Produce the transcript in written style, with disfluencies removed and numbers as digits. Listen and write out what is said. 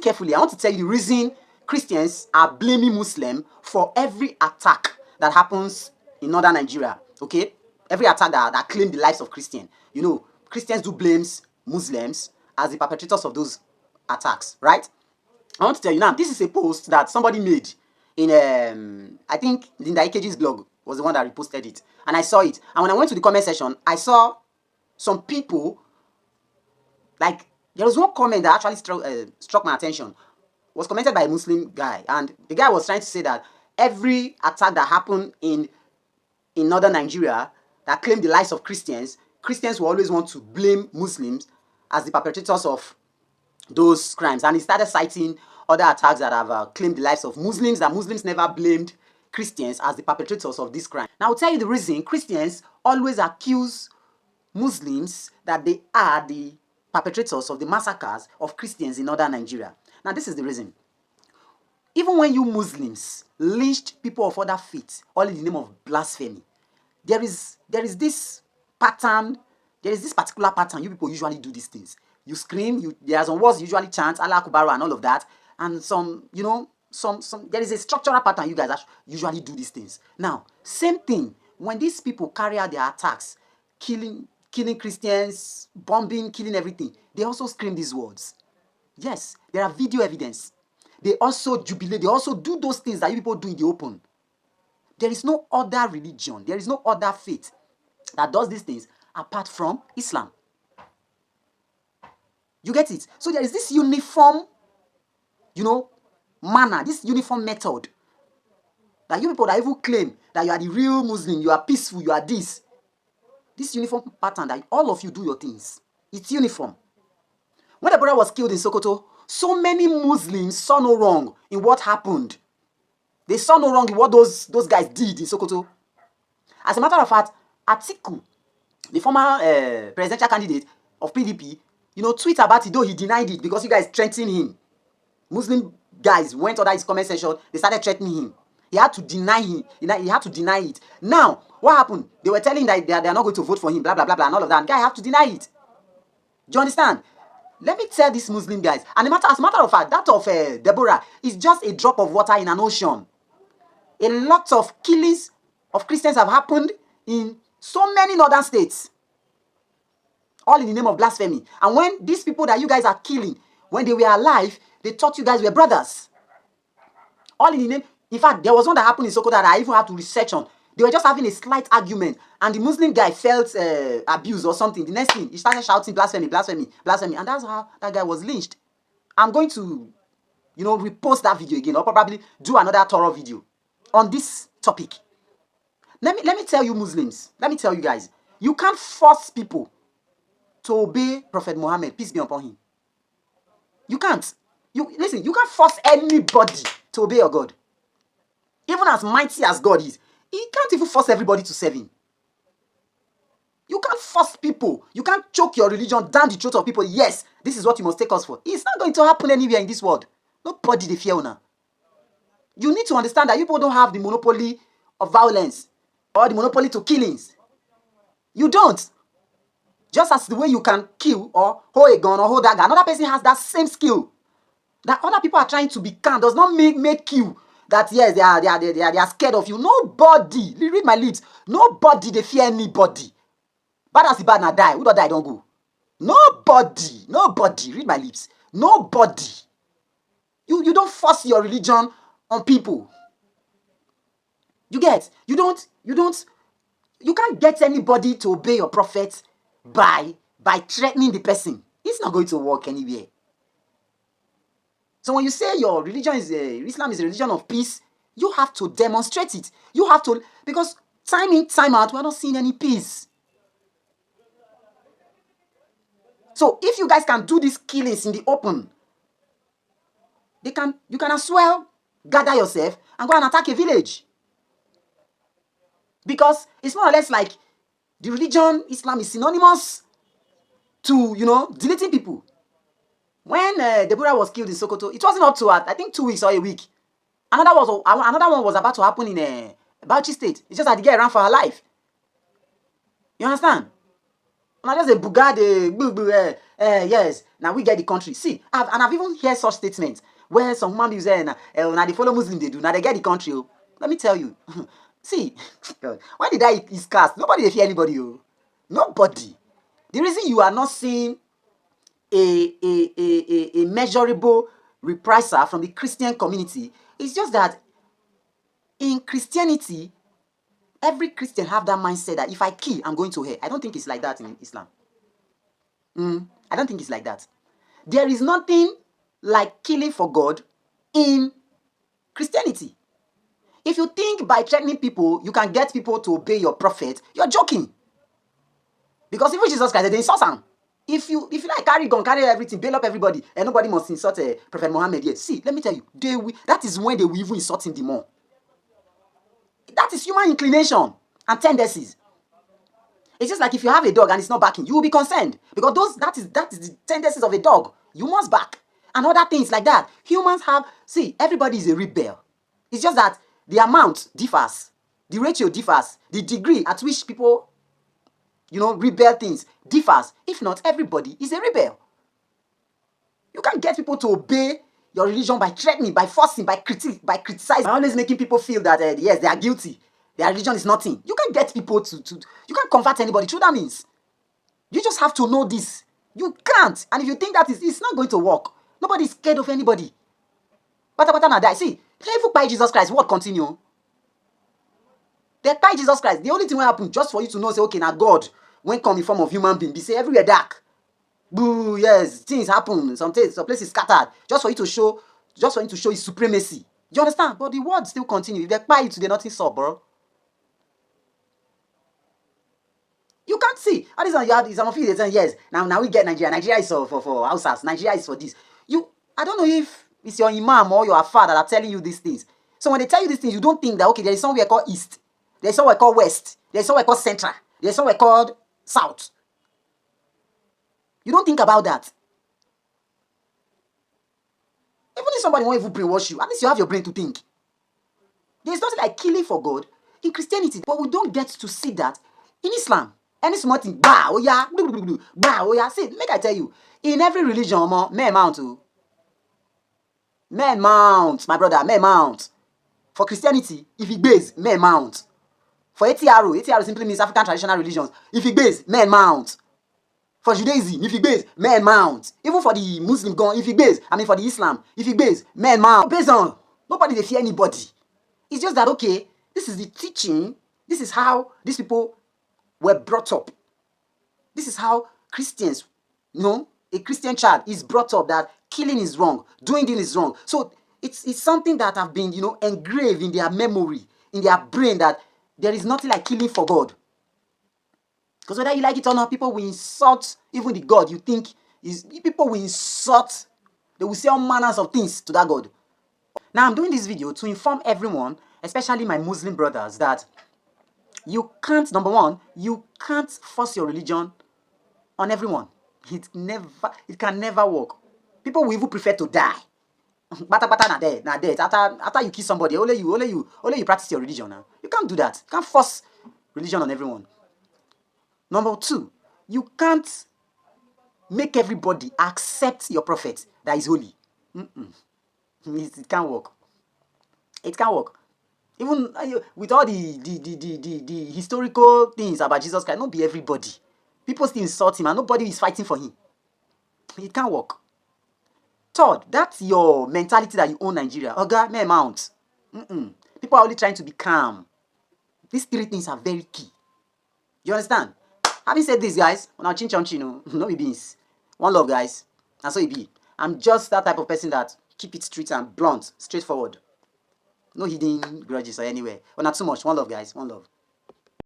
carefully. I want to tell you the reason Christians are blaming Muslims for every attack that happens in northern Nigeria. Okay? Every attack that claim the lives of Christians. You know, Christians do blames Muslims as the perpetrators of those attacks, right? I want to tell you now, this is a post that somebody made in, I think Linda Ikeji's blog was the one that reposted it. And I saw it. And when I went to the comment section, I saw some people, like, there was one comment that actually struck my attention. It was commented by a Muslim guy. And the guy was trying to say that every attack that happened in northern Nigeria that claimed the lives of Christians, Christians will always want to blame Muslims as the perpetrators of those crimes. And he started citing other attacks that have claimed the lives of Muslims, that Muslims never blamed Christians as the perpetrators of this crime. Now, I'll tell you the reason Christians always accuse Muslims that they are the perpetrators of the massacres of Christians in northern Nigeria. Now, this is the reason. Even when you Muslims lynched people of other faiths, all in the name of blasphemy, there is this pattern, there is this particular pattern. You people usually do these things. You scream, there are some words you usually chant, Allah Akbar and all of that. And some, you know, there is a structural pattern you guys usually do these things. Now, same thing, when these people carry out their attacks, killing Christians, bombing, killing everything, they also scream these words. Yes, there are video evidence. They also jubilate, they also do those things that you people do in the open. There is no other religion, there is no other faith that does these things apart from Islam. You get it? So there is this uniform, you know, manner, this uniform method that you people that even claim that you are the real Muslim, you are peaceful, you are this. This uniform pattern that all of you do your things. It's uniform. When the brother was killed in Sokoto, so many Muslims saw no wrong in what happened. They saw no wrong in what those guys did in Sokoto. As a matter of fact, Atiku, the former presidential candidate of PDP, you know, tweet about it, though he denied it because you guys threatening him. Muslim guys went under his comment section, they started threatening him. He had to deny him. He had to deny it. Now, what happened? They were telling that they are not going to vote for him, blah, blah, blah, blah, and all of that. And guy have to deny it. Do you understand? Let me tell these Muslim guys, and as a matter of fact, that of Deborah is just a drop of water in an ocean. A lot of killings of Christians have happened in so many northern states. All in the name of blasphemy. And when these people that you guys are killing, when they were alive, they thought you guys were brothers. All in the name. In fact, there was one that happened in Sokoto that I even have to research on. They were just having a slight argument, and the Muslim guy felt abused or something. The next thing, he started shouting blasphemy, blasphemy, blasphemy, and that's how that guy was lynched. I'm going to, you know, repost that video again, or probably do another thorough video on this topic. Let me tell you Muslims, let me tell you guys, you can't force people to obey Prophet Muhammad, peace be upon him. You can't. Listen, you can't force anybody to obey your God. Even as mighty as God is, he can't even force everybody to serve him. You can't force people. You can't choke your religion down the throat of people. Yes, this is what you must take us for. It's not going to happen anywhere in this world. Nobody they fear now. You need to understand that you people don't have the monopoly of violence or the monopoly to killings. You don't. Just as the way you can kill or hold a gun or hold dagger, another person has that same skill. That other people are trying to be calm does not make you that yes, they are scared of you. Nobody, read my lips, nobody, they fear anybody. Bad as the bad now die. Who don't die, don't go. Nobody, read my lips. Nobody. You don't force your religion on people. You get? You can't get anybody to obey your prophet by threatening the person. It's not going to work anywhere. So when you say your religion is Islam is a religion of peace, you have to demonstrate it. You have to, because time in, time out, we're not seeing any peace. So if you guys can do these killings in the open, you can as well gather yourself and go and attack a village. Because it's more or less like the religion, Islam, is synonymous to, deleting people. When Deborah was killed in Sokoto, it wasn't up to, I think, 2 weeks or a week. Another one was about to happen in Bauchi State. It's just that the girl ran for her life. You understand? Now just a bugade, yes. Now we get the country. See, I've even heard such statements where some human beings say, now they follow Muslim they do. Now they get the country. Oh. Let me tell you. See, why did I is cast? Nobody they fear anybody. Oh. Nobody. The reason you are not seeing a measurable reprisal from the Christian community is just that in Christianity, every Christian have that mindset that if I kill, I'm going to hell. I don't think it's like that in Islam. I don't think it's like that. There is nothing like killing for God in Christianity. If you think by threatening people, you can get people to obey your prophet, you're joking. Because even Jesus Christ, they insult him. If you like carry gun, carry everything, bail up everybody, and nobody must insult Prophet Muhammad yet. See, let me tell you, that is when they will even insult him the more. That is human inclination and tendencies. It's just like if you have a dog and it's not barking, you will be concerned because that is the tendencies of a dog. You must bark and other things like that. Humans have, see, everybody is a rebel. It's just that the amount differs, the ratio differs, the degree at which people, rebel things differs. If not, everybody is a rebel. You can't get people to obey your religion by threatening, by forcing, by criticizing, by always making people feel that yes, they are guilty. Their religion is nothing. You can't get people you can't convert anybody through that means. You just have to know this. You can't. And if you think that it's not going to work. Nobody is scared of anybody. But now die. See, if by Jesus Christ, what continue? They by Jesus Christ. The only thing will happen just for you to know, say, okay, now God, when come in form of human being, be say everywhere dark. Boo, yes, things happen. Some places scattered. Just for you to show his supremacy. You understand? But the word still continue. If they buy you today, nothing so, bro. You can't see. All this you have some of you they say, yes. Now we get Nigeria. Nigeria is for houses. Nigeria is for this. I don't know if it's your imam or your father that are telling you these things. So when they tell you these things, you don't think that okay, there is somewhere called East, there is somewhere called West, there is somewhere called Central, there is somewhere called South. You don't think about that. Even if somebody won't even brainwash you, at least you have your brain to think. There is nothing like killing for God in Christianity, but we don't get to see that in Islam. Any small thing, bah, oh yeah, bah, oh yeah. See, make I tell you, in every religion, men mount. Men mount, my brother, men mount. For Christianity, if it base, men mount. For ATRO simply means African traditional religions. If it base, men mount. For Judaism, if it base, men mount. Even for the Muslim gun, if it base, for the Islam, if it base, men mount. Based on, nobody they fear anybody. It's just that, okay, this is the teaching, this is how these people were brought up. This is how Christians, a Christian child is brought up that killing is wrong, doing this is wrong. So it's something that have been, engraved in their memory, in their brain that there is nothing like killing for God. Because whether you like it or not, people will insult even the God you think is, people will insult, they will say all manners of things to that God. Now I'm doing this video to inform everyone, especially my Muslim brothers, that you can't, number one, you can't force your religion on everyone. It can never work. People will even prefer to die. Bata na dead. After you kill somebody, only you practice your religion now. You can't do that. You can't force religion on everyone. Number two, you can't make everybody accept your prophet that is holy. It can't work. It can't work. Even with all the historical things about Jesus Christ, not be everybody. People still insult him and nobody is fighting for him. It can't work. Third, that's your mentality that you own Nigeria. Oga, may amount. People are only trying to be calm. These three things are very key. You understand? Having said this, guys, on our chin, no be beans. One love, guys. And so it be. I'm just that type of person that keep it straight and blunt, straightforward. No hidden grudges or anywhere. But not too much. One love, guys. One love.